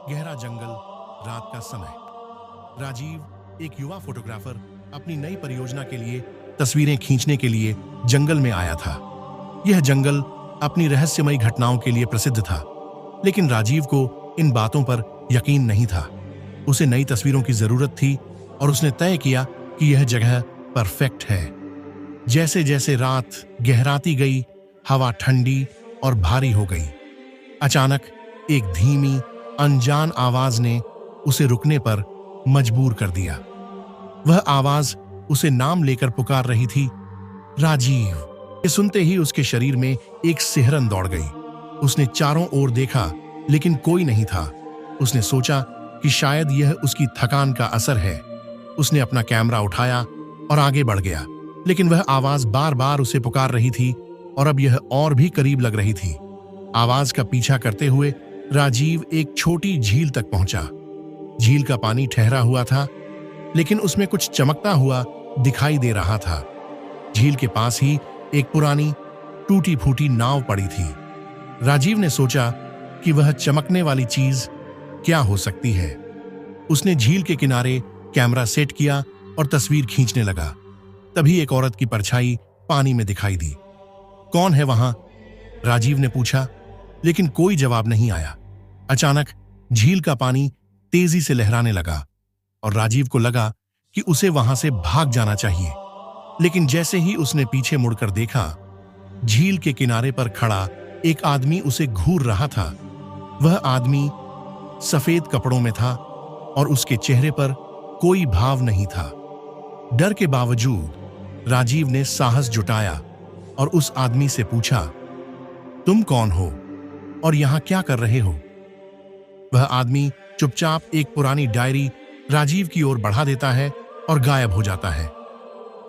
गहरा जंगल, रात का समय। राजीव, एक युवा फोटोग्राफर, अपनी नई परियोजना के लिए तस्वीरें खींचने के लिए जंगल में आया था। यह जंगल अपनी रहस्यमयी घटनाओं के लिए प्रसिद्ध था, लेकिन राजीव को इन बातों पर यकीन नहीं था। उसे नई तस्वीरों की जरूरत थी और उसने तय किया कि यह जगह परफेक्ट है। जैसे जैसे रात गहराती गई, हवा ठंडी और भारी हो गई। अचानक एक धीमी, अनजान आवाज ने उसे रुकने पर मजबूर कर दिया। वह आवाज उसे नाम लेकर पुकार रही थी, राजीव। ये सुनते ही उसके शरीर में एक सिहरन दौड़ गई। उसने चारों ओर देखा, लेकिन कोई नहीं था। उसने सोचा कि शायद यह उसकी थकान का असर है। उसने अपना कैमरा उठाया और आगे बढ़ गया, लेकिन वह आवाज बार बार उसे पुकार रही थी और अब यह और भी करीब लग रही थी। आवाज का पीछा करते हुए राजीव एक छोटी झील तक पहुंचा। झील का पानी ठहरा हुआ था, लेकिन उसमें कुछ चमकता हुआ दिखाई दे रहा था। झील के पास ही एक पुरानी टूटी फूटी नाव पड़ी थी। राजीव ने सोचा कि वह चमकने वाली चीज क्या हो सकती है। उसने झील के किनारे कैमरा सेट किया और तस्वीर खींचने लगा। तभी एक औरत की परछाई पानी में दिखाई दी। कौन है वहां? राजीव ने पूछा, लेकिन कोई जवाब नहीं आया। अचानक झील का पानी तेजी से लहराने लगा और राजीव को लगा कि उसे वहां से भाग जाना चाहिए। लेकिन जैसे ही उसने पीछे मुड़कर देखा, झील के किनारे पर खड़ा एक आदमी उसे घूर रहा था। वह आदमी सफेद कपड़ों में था और उसके चेहरे पर कोई भाव नहीं था। डर के बावजूद राजीव ने साहस जुटाया और उस आदमी से पूछा, तुम कौन हो और यहां क्या कर रहे हो? वह आदमी चुपचाप एक पुरानी डायरी राजीव की ओर बढ़ा देता है और गायब हो जाता है।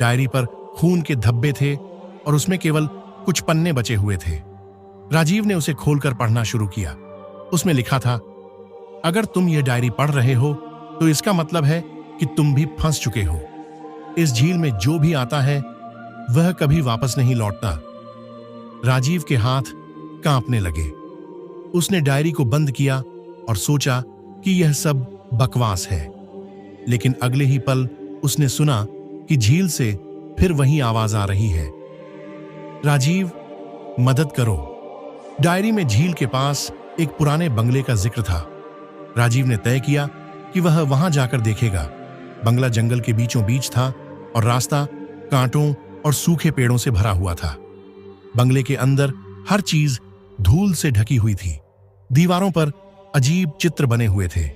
डायरी पर खून के धब्बे थे और उसमें केवल कुछ पन्ने बचे हुए थे। राजीव ने उसे खोलकर पढ़ना शुरू किया। उसमें लिखा था, अगर तुम यह डायरी पढ़ रहे हो तो इसका मतलब है कि तुम भी फंस चुके हो। इस झील में जो भी आता है वह कभी वापस नहीं लौटता। राजीव के हाथ कांपने लगे। उसने डायरी को बंद किया और सोचा कि यह सब बकवास है। लेकिन अगले ही पल उसने सुना कि झील से फिर वही आवाज आ रही है, राजीव, मदद करो। डायरी में झील के पास एक पुराने बंगले का जिक्र था। राजीव ने तय किया कि वह वहां जाकर देखेगा। बंगला जंगल के बीचों बीच था और रास्ता कांटों और सूखे पेड़ों से भरा हुआ था। बंगले के अंदर हर चीज धूल से ढकी हुई थी। दीवारों पर अजीब चित्र बने हुए थे।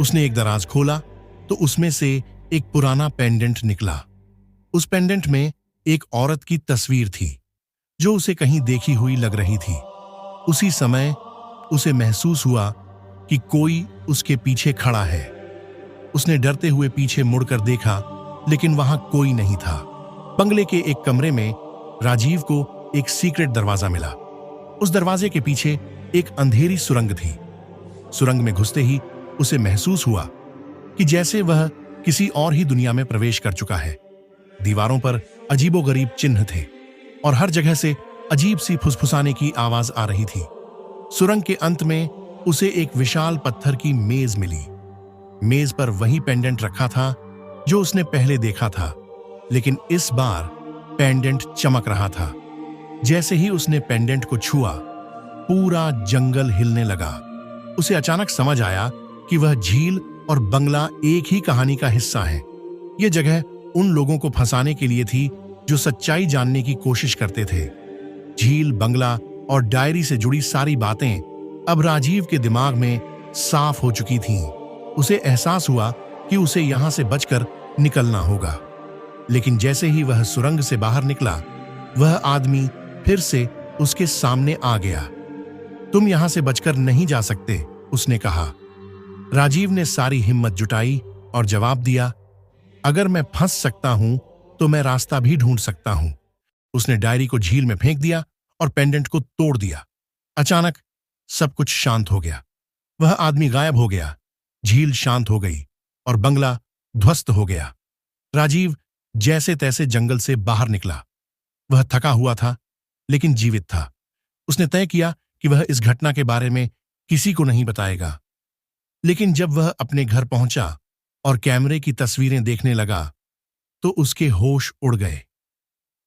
उसने एक दराज खोला तो उसमें से एक पुराना पेंडेंट निकला। उस पेंडेंट में एक औरत की तस्वीर थी जो उसे कहीं देखी हुई लग रही थी। उसी समय उसे महसूस हुआ कि कोई उसके पीछे खड़ा है। उसने डरते हुए पीछे मुड़कर देखा, लेकिन वहां कोई नहीं था। बंगले के एक कमरे में राजीव को एक सीक्रेट दरवाजा मिला। उस दरवाजे के पीछे एक अंधेरी सुरंग थी। सुरंग में घुसते ही उसे महसूस हुआ कि जैसे वह किसी और ही दुनिया में प्रवेश कर चुका है। दीवारों पर अजीबोगरीब चिन्ह थे और हर जगह से अजीब सी फुसफुसाने की आवाज आ रही थी। सुरंग के अंत में उसे एक विशाल पत्थर की मेज मिली। मेज पर वही पेंडेंट रखा था जो उसने पहले देखा था, लेकिन इस बार पेंडेंट चमक रहा था। जैसे ही उसने पेंडेंट को छुआ, पूरा जंगल हिलने लगा। उसे अचानक समझ आया कि वह झील और बंगला एक ही कहानी का हिस्सा है। यह जगह उन लोगों को फंसाने के लिए थी जो सच्चाई जानने की कोशिश करते थे। झील, बंगला और डायरी से जुड़ी सारी बातें अब राजीव के दिमाग में साफ हो चुकी थीं। उसे एहसास हुआ कि उसे यहां से बचकर निकलना होगा। लेकिन जैसे ही वह सुरंग से बाहर निकला, वह आदमी फिर से उसके सामने आ गया। तुम यहां से बचकर नहीं जा सकते, उसने कहा। राजीव ने सारी हिम्मत जुटाई और जवाब दिया, अगर मैं फंस सकता हूं तो मैं रास्ता भी ढूंढ सकता हूं। उसने डायरी को झील में फेंक दिया और पेंडेंट को तोड़ दिया। अचानक सब कुछ शांत हो गया। वह आदमी गायब हो गया, झील शांत हो गई और बंगला ध्वस्त हो गया। राजीव जैसे तैसे जंगल से बाहर निकला। वह थका हुआ था, लेकिन जीवित था। उसने तय किया कि वह इस घटना के बारे में किसी को नहीं बताएगा। लेकिन जब वह अपने घर पहुंचा और कैमरे की तस्वीरें देखने लगा तो उसके होश उड़ गए।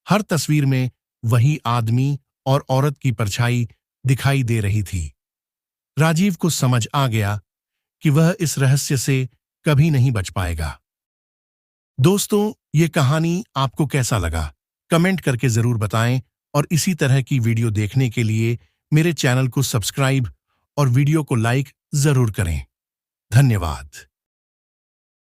हर तस्वीर में वही आदमी और औरत की परछाई दिखाई दे रही थी। राजीव को समझ आ गया कि वह इस रहस्य से कभी नहीं बच पाएगा। दोस्तों, ये कहानी आपको कैसा लगा? कमेंट करके जरूर बताएं और इसी तरह की वीडियो देखने के लिए मेरे चैनल को सब्सक्राइब और वीडियो को लाइक जरूर करें। धन्यवाद।